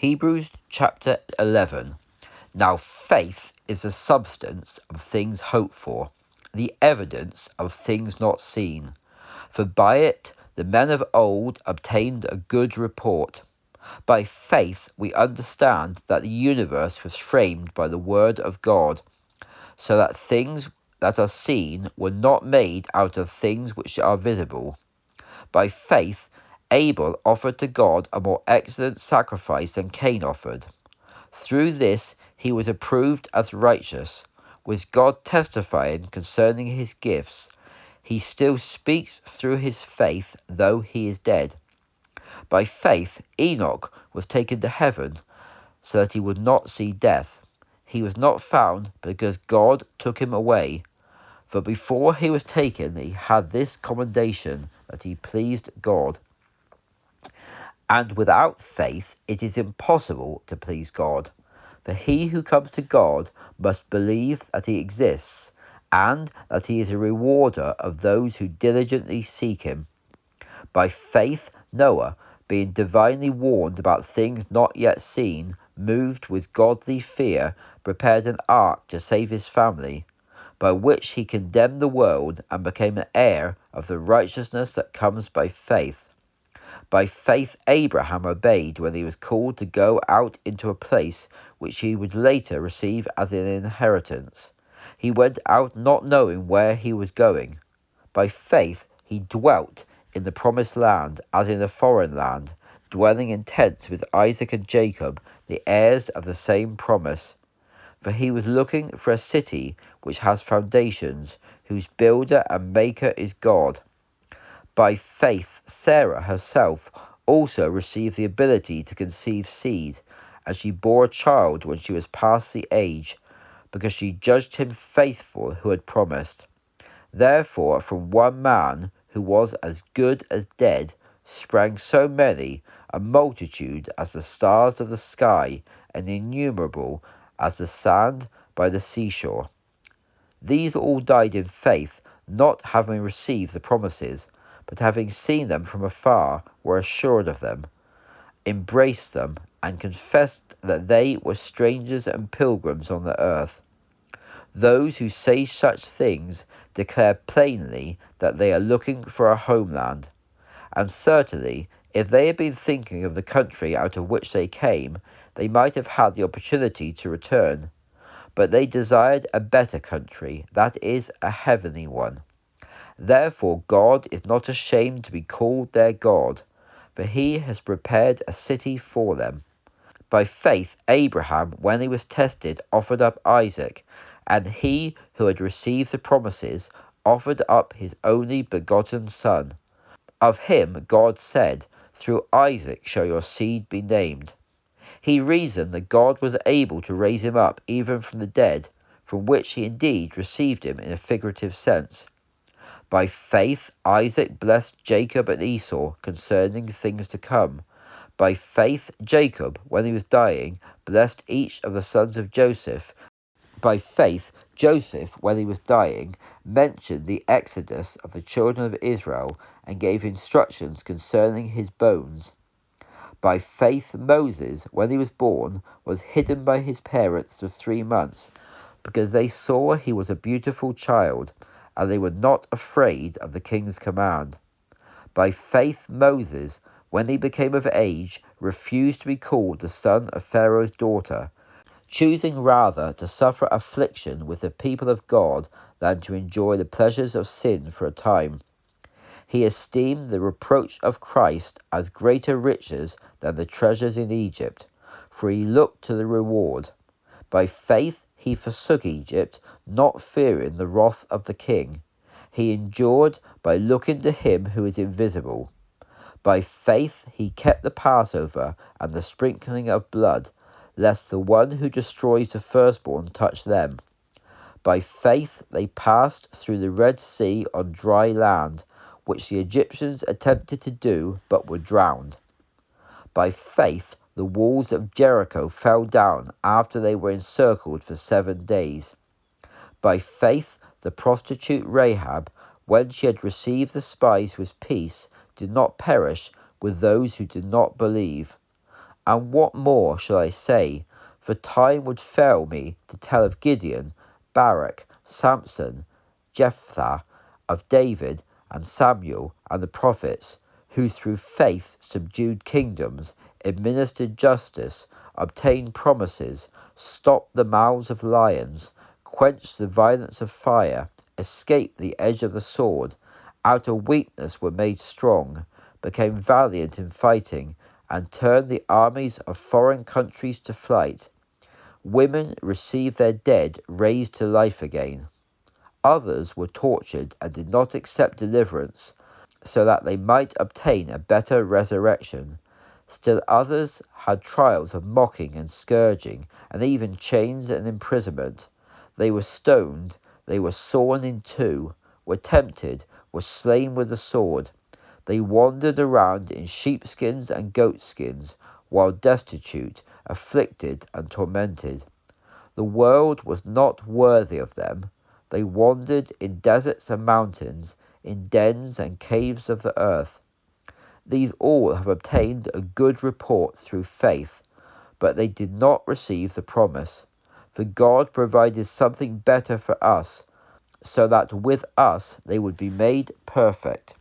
Hebrews chapter 11. Now faith is the substance of things hoped for, the evidence of things not seen. For by it the men of old obtained a good report. By faith we understand that the universe was framed by the word of God, so that things that are seen were not made out of things which are visible. By faith Abel offered to God a more excellent sacrifice than Cain offered. Through this he was approved as righteous, with God testifying concerning his gifts. He still speaks through his faith, though he is dead. By faith Enoch was taken to heaven, so that he would not see death. He was not found because God took him away. For before he was taken, he had this commendation, that he pleased God. And without faith it is impossible to please God. For he who comes to God must believe that he exists, and that he is a rewarder of those who diligently seek him. By faith Noah, being divinely warned about things not yet seen, moved with godly fear, prepared an ark to save his family, by which he condemned the world and became an heir of the righteousness that comes by faith. By faith Abraham obeyed when he was called to go out into a place which he would later receive as an inheritance. He went out not knowing where he was going. By faith he dwelt in the promised land as in a foreign land, dwelling in tents with Isaac and Jacob, the heirs of the same promise. For he was looking for a city which has foundations, whose builder and maker is God. By faith Sarah herself also received the ability to conceive seed, and she bore a child when she was past the age, because she judged him faithful who had promised. Therefore from one man, who was as good as dead, sprang so many, a multitude as the stars of the sky, and innumerable as the sand by the seashore. These all died in faith, not having received the promises, but having seen them from afar, were assured of them, embraced them, and confessed that they were strangers and pilgrims on the earth. Those who say such things declare plainly that they are looking for a homeland. And certainly, if they had been thinking of the country out of which they came, they might have had the opportunity to return. But they desired a better country, that is, a heavenly one. Therefore God is not ashamed to be called their God, for he has prepared a city for them. By faith Abraham, when he was tested, offered up Isaac, and he who had received the promises offered up his only begotten son. Of him God said, "Through Isaac shall your seed be named." He reasoned that God was able to raise him up even from the dead, from which he indeed received him in a figurative sense. By faith Isaac blessed Jacob and Esau concerning things to come. By faith Jacob, when he was dying, blessed each of the sons of Joseph. By faith Joseph, when he was dying, mentioned the exodus of the children of Israel, and gave instructions concerning his bones. By faith Moses, when he was born, was hidden by his parents for 3 months, because they saw he was a beautiful child, and they were not afraid of the king's command. By faith Moses, when he became of age, refused to be called the son of Pharaoh's daughter, choosing rather to suffer affliction with the people of God than to enjoy the pleasures of sin for a time. He esteemed the reproach of Christ as greater riches than the treasures in Egypt, for he looked to the reward. By faith he forsook Egypt, not fearing the wrath of the king. He endured by looking to him who is invisible. By faith he kept the Passover and the sprinkling of blood, lest the one who destroys the firstborn touch them. By faith they passed through the Red Sea on dry land, which the Egyptians attempted to do, but were drowned. By faith the walls of Jericho fell down after they were encircled for 7 days. By faith the prostitute Rahab, when she had received the spies with peace, did not perish with those who did not believe. And what more shall I say? For time would fail me to tell of Gideon, Barak, Samson, Jephthah, of David and Samuel and the prophets, who through faith subdued kingdoms, administered justice, obtained promises, stopped the mouths of lions, quenched the violence of fire, escaped the edge of the sword, out of weakness were made strong, became valiant in fighting, and turned the armies of foreign countries to flight. Women received their dead raised to life again. Others were tortured and did not accept deliverance, so that they might obtain a better resurrection. Still others had trials of mocking and scourging, and even chains and imprisonment. They were stoned, they were sawn in two, were tempted, were slain with the sword. They wandered around in sheepskins and goatskins, while destitute, afflicted, and tormented. The world was not worthy of them. They wandered in deserts and mountains, in dens and caves of the earth. These all have obtained a good report through faith, but they did not receive the promise. For God provided something better for us, so that with us they would be made perfect.